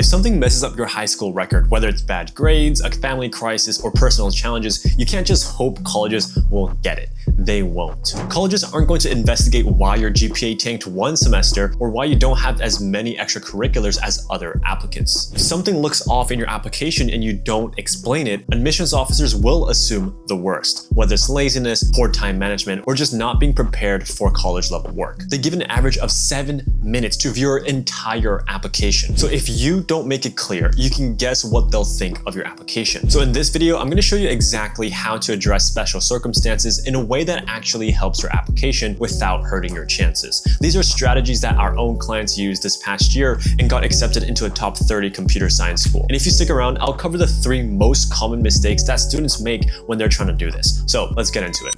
If something messes up your high school record, whether it's bad grades, a family crisis, or personal challenges, you can't just hope colleges will get it. They won't. Colleges aren't going to investigate why your GPA tanked one semester or why you don't have as many extracurriculars as other applicants. If something looks off in your application and you don't explain it, admissions officers will assume the worst, whether it's laziness, poor time management, or just not being prepared for college level work. They give an average of 7 minutes to view your entire application. So if you don't make it clear, you can guess what they'll think of your application. So in this video, I'm going to show you exactly how to address special circumstances in a way that actually helps your application without hurting your chances. These are strategies that our own clients used this past year and got accepted into a top 30 computer science school. And if you stick around, I'll cover the 3 most common mistakes that students make when they're trying to do this. So let's get into it.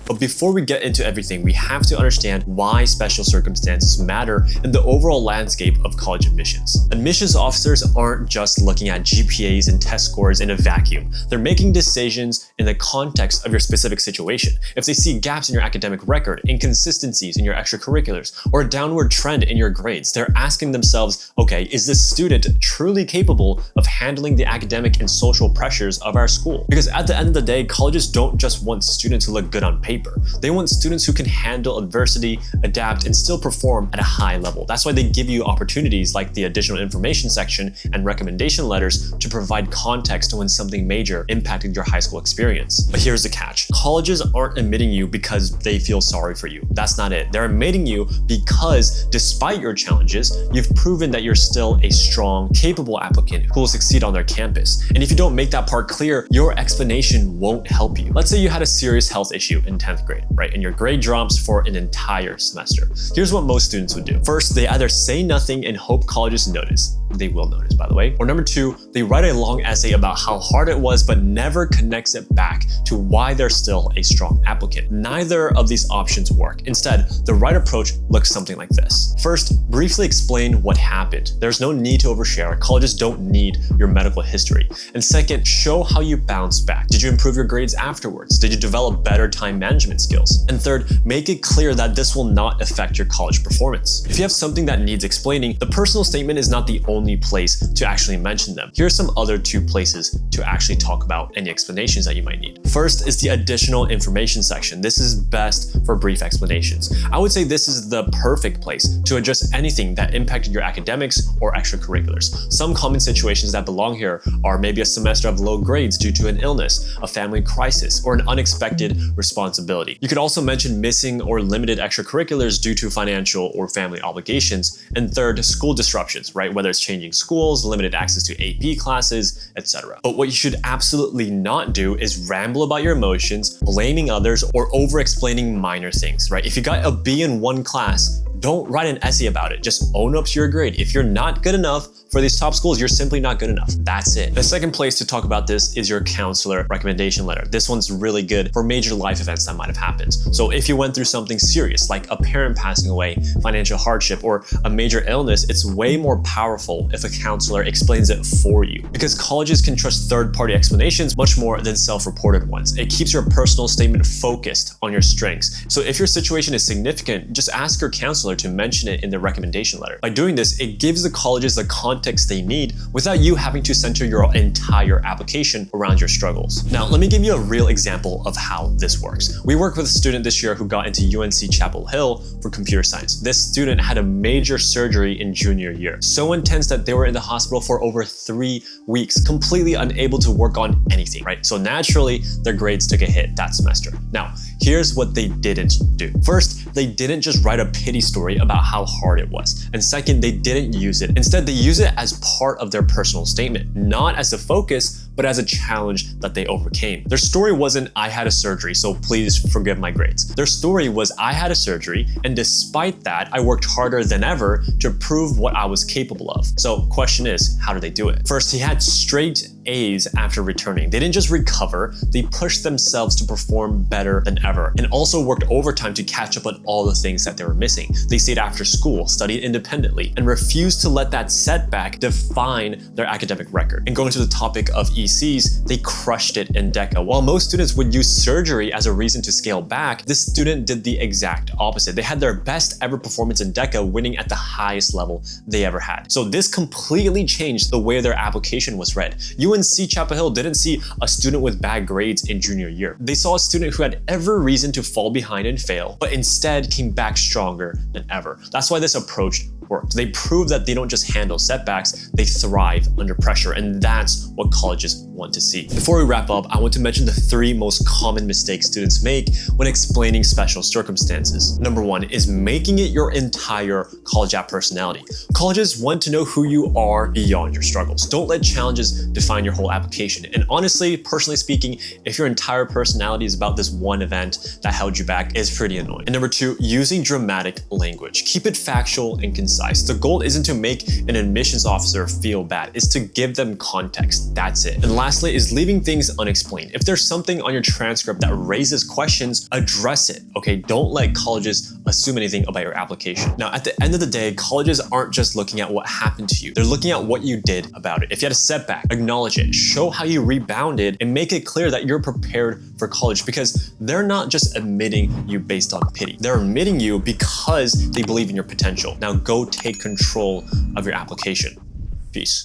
But before we get into everything, we have to understand why special circumstances matter in the overall landscape of college admissions. Admissions officers aren't just looking at GPAs and test scores in a vacuum. They're making decisions in the context of your specific situation. If they see gaps in your academic record, inconsistencies in your extracurriculars, or a downward trend in your grades, they're asking themselves, okay, is this student truly capable of handling the academic and social pressures of our school? Because at the end of the day, colleges don't just want students who look good on paper. They want students who can handle adversity, adapt, and still perform at a high level. That's why they give you opportunities like the additional information section and recommendation letters to provide context to when something major impacted your high school experience. But here's the catch. Colleges aren't admitting you because they feel sorry for you. That's not it. They're admitting you because despite your challenges, you've proven that you're still a strong, capable applicant who will succeed on their campus. And if you don't make that part clear, your explanation won't help you. Let's say you had a serious health issue in 10th grade, right? And your grade drops for an entire semester. Here's what most students would do. First, they either say nothing and hope colleges notice. They will notice, by the way. Or number 2, they write a long essay about how hard it was, but never connects it back to why they're still a strong applicant. Neither of these options work. Instead, the right approach looks something like this. First, briefly explain what happened. There's no need to overshare. Colleges don't need your medical history. And second, show how you bounced back. Did you improve your grades afterwards? Did you develop better time management skills? And third, make it clear that this will not affect your college performance. If you have something that needs explaining, the personal statement is not the only place to actually mention them. Here are some other 2 places to actually talk about any explanations that you might need. First is the additional information section. This is best for brief explanations. I would say this is the perfect place to address anything that impacted your academics or extracurriculars. Some common situations that belong here are maybe a semester of low grades due to an illness, a family crisis, or an unexpected responsibility. You could also mention missing or limited extracurriculars due to financial or family obligations. And third, school disruptions, right? Whether it's changing schools, limited access to AP classes, etc. But what you should absolutely not do is ramble about your emotions, blaming others, or over-explaining minor things, right? If you got a B in one class, don't write an essay about it. Just own up to your grade. If you're not good enough for these top schools, you're simply not good enough. That's it. The second place to talk about this is your counselor recommendation letter. This one's really good for major life events that might have happened. So if you went through something serious, like a parent passing away, financial hardship, or a major illness, it's way more powerful if a counselor explains it for you. Because colleges can trust third-party explanations much more than self-reported ones. It keeps your personal statement focused on your strengths. So if your situation is significant, just ask your counselor to mention it in the recommendation letter. By doing this, it gives the colleges the context they need without you having to center your entire application around your struggles. Now, let me give you a real example of how this works. We worked with a student this year who got into UNC Chapel Hill for computer science. This student had a major surgery in junior year, so intense that they were in the hospital for over 3 weeks, completely unable to work on anything, right? So naturally, their grades took a hit that semester. Now, here's what they didn't do. First, they didn't just write a pity story about how hard it was. And second, they didn't use it. Instead, they use it as part of their personal statement, not as a focus, but as a challenge that they overcame. Their story wasn't, I had a surgery, so please forgive my grades. Their story was, I had a surgery, and despite that, I worked harder than ever to prove what I was capable of. So question is, how did they do it? First, he had straight A's after returning. They didn't just recover, they pushed themselves to perform better than ever, and also worked overtime to catch up on all the things that they were missing. They stayed after school, studied independently, and refused to let that setback define their academic record. And going to the topic of ECs, they crushed it in DECA. While most students would use surgery as a reason to scale back, this student did the exact opposite. They had their best ever performance in DECA, winning at the highest level they ever had. So this completely changed the way their application was read. UNC Chapel Hill didn't see a student with bad grades in junior year. They saw a student who had every reason to fall behind and fail, but instead came back stronger than ever. That's why this approach worked. They proved that they don't just handle setbacks, they thrive under pressure, and that's what colleges want to see. Before we wrap up, I want to mention the 3 most common mistakes students make when explaining special circumstances. Number 1 is making it your entire college app personality. Colleges want to know who you are beyond your struggles. Don't let challenges define your whole application. And honestly, personally speaking, if your entire personality is about this one event that held you back, it's pretty annoying. And number 2, using dramatic language. Keep it factual and concise. The goal isn't to make an admissions officer feel bad, it's to give them context. That's it. And lastly is leaving things unexplained. If there's something on your transcript that raises questions, address it, okay? Don't let colleges assume anything about your application. Now, at the end of the day, colleges aren't just looking at what happened to you. They're looking at what you did about it. If you had a setback, acknowledge it, show how you rebounded, and make it clear that you're prepared for college, because they're not just admitting you based on pity. They're admitting you because they believe in your potential. Now go take control of your application. Peace.